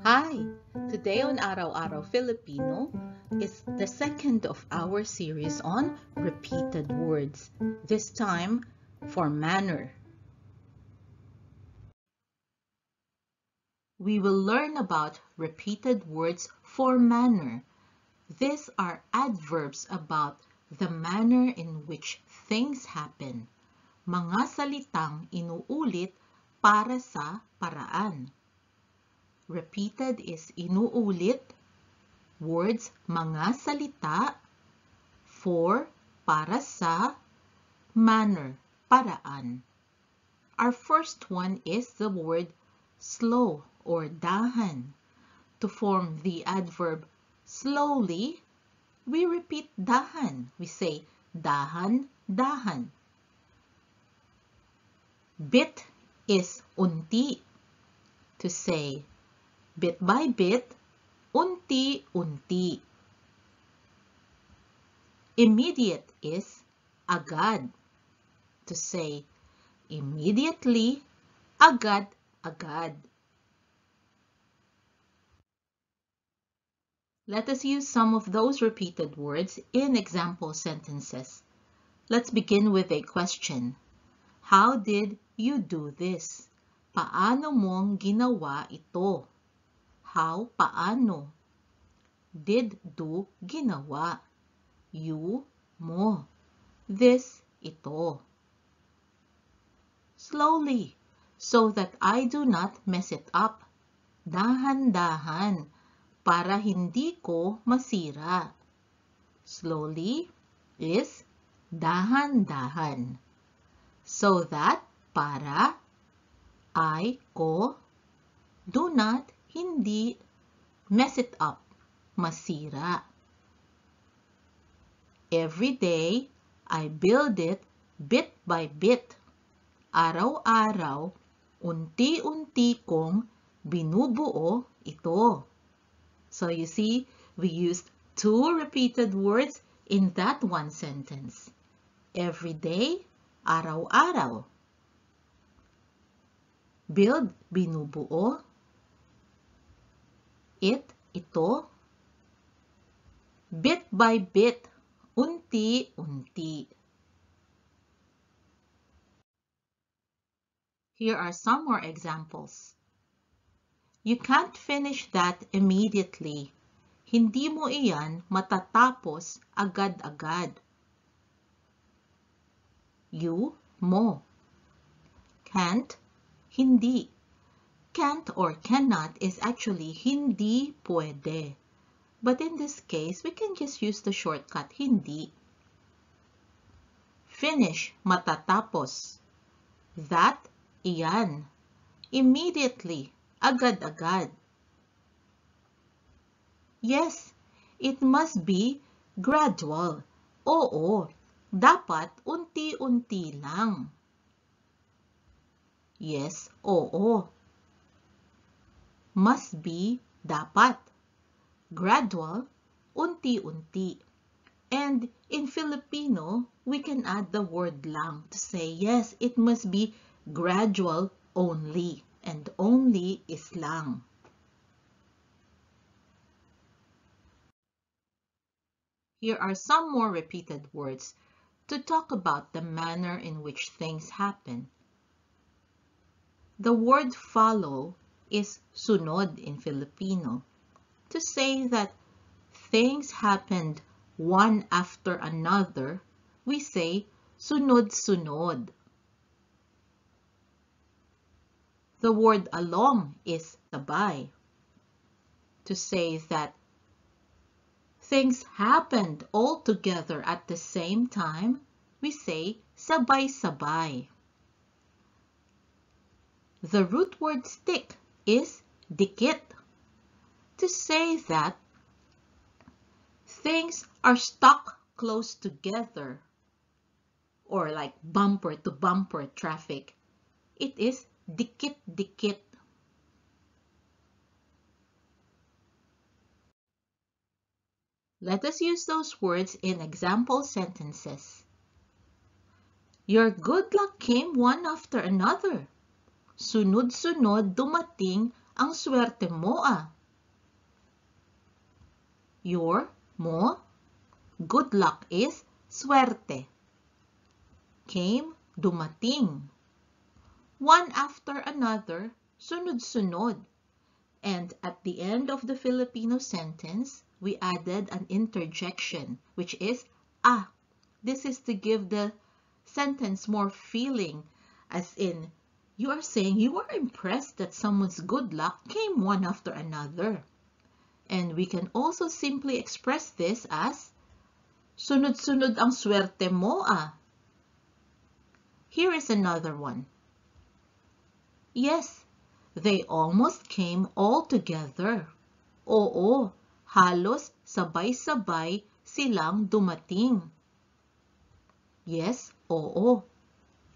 Hi! Today on Araw-Araw Filipino is the second of our series on repeated words, this time for manner. We will learn about repeated words for manner. These are adverbs about the manner in which things happen. Mga salitang inuulit para sa paraan. Repeated is inuulit, words, mga salita, for, para sa, manner, paraan. Our first one is the word slow or dahan. To form the adverb slowly, we repeat dahan. We say dahan, dahan. Bit is unti. To say bit by bit, unti-unti. Immediate is agad. To say immediately, agad-agad. Let us use some of those repeated words in example sentences. Let's begin with a question. How did you do this? Paano mong ginawa ito? How, paano. Did, do, ginawa. You, mo. This, ito. Slowly, so that I do not mess it up. Dahan-dahan, para hindi ko masira. Slowly is dahan-dahan. So that, para, I, ko, do not, hindi, mess it up, masira. Every day, I build it bit by bit. Araw-araw, unti-unti kong binubuo ito. So you see, we used two repeated words in that one sentence. Every day, araw-araw. Build, binubuo. It, ito. Bit by bit, unti-unti. Here are some more examples. You can't finish that immediately. Hindi mo iyan matatapos agad-agad. You, mo. Can't, hindi. Can't or cannot is actually hindi pwede. But in this case, we can just use the shortcut hindi. Finish, matatapos. That, iyan. Immediately, agad-agad. Yes, it must be gradual. Oo, dapat unti-unti lang. Yes, oo. Must be, dapat. Gradual, unti-unti. And in Filipino, we can add the word lang to say, yes, it must be gradual only. And only is lang. Here are some more repeated words to talk about the manner in which things happen. The word follow is sunod in Filipino. To say that things happened one after another, we say sunod-sunod. The word along is sabay. To say that things happened all together at the same time, we say sabay-sabay. The root word stick is dikit. To say that things are stuck close together, or like bumper to bumper traffic, it is dikit-dikit. Let us use those words in example sentences. Your good luck came one after another. Sunod-sunod dumating Ang swerte mo ah. Your, mo. Good luck is swerte. Came, dumating. One after another, sunod-sunod. And at the end of the Filipino sentence, we added an interjection, which is ah. This is to give the sentence more feeling, as in, you are saying you are impressed that someone's good luck came one after another. And we can also simply express this as, sunod-sunod ang swerte mo ah. Here is another one. Yes, they almost came all together. Oo, halos sabay-sabay silang dumating. Yes, oo.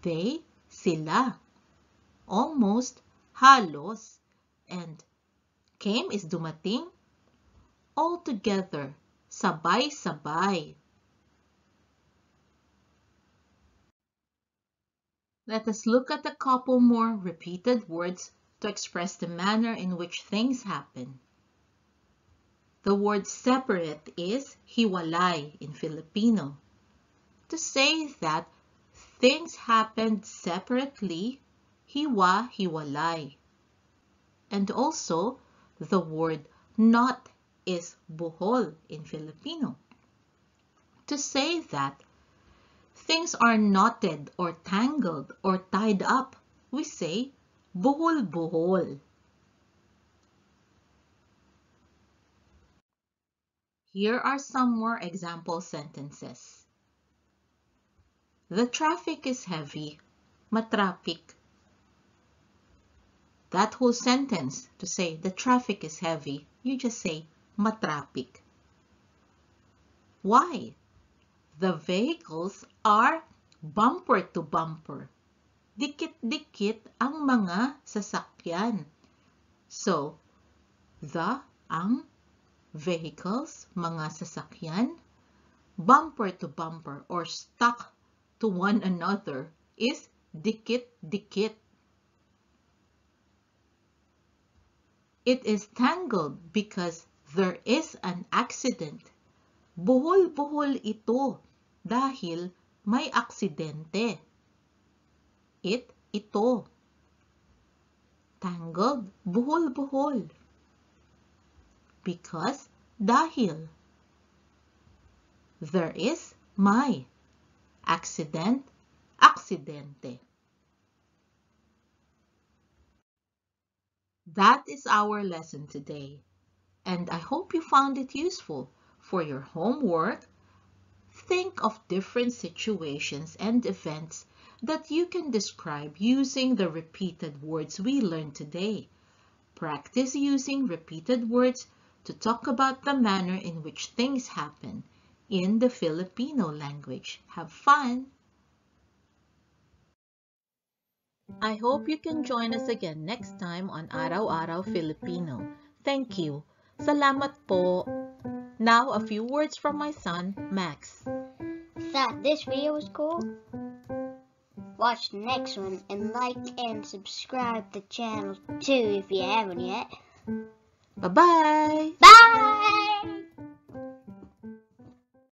They, sila. Almost, halos. And came is dumating. All together, sabay-sabay. Let us look at a couple more repeated words to express the manner in which things happen. The word separate is hiwalay in Filipino. To say that things happened separately, hiwa-hiwalay. And also, the word knot is buhol in Filipino. To say that things are knotted or tangled or tied up, we say buhol-buhol. Here are some more example sentences. The traffic is heavy, matraffic. That whole sentence, to say the traffic is heavy, you just say matraffic. Why? The vehicles are bumper to bumper. Dikit-dikit ang mga sasakyan. So, ang vehicles, mga sasakyan, bumper to bumper or stuck to one another is dikit-dikit. It is tangled because there is an accident. Buhol-buhol ito dahil may aksidente. Ito. Tangled, buhol-buhol. Because, dahil. There is, may. Accident, aksidente. That is our lesson today, and I hope you found it useful. For your homework, think of different situations and events that you can describe using the repeated words we learned today. Practice using repeated words to talk about the manner in which things happen in the Filipino language. Have fun! I hope you can join us again next time on Araw-Araw Filipino. Thank you. Salamat po. Now, a few words from my son, Max. Thought this video was cool? Watch the next one and like and subscribe the channel too if you haven't yet. Bye-bye! Bye!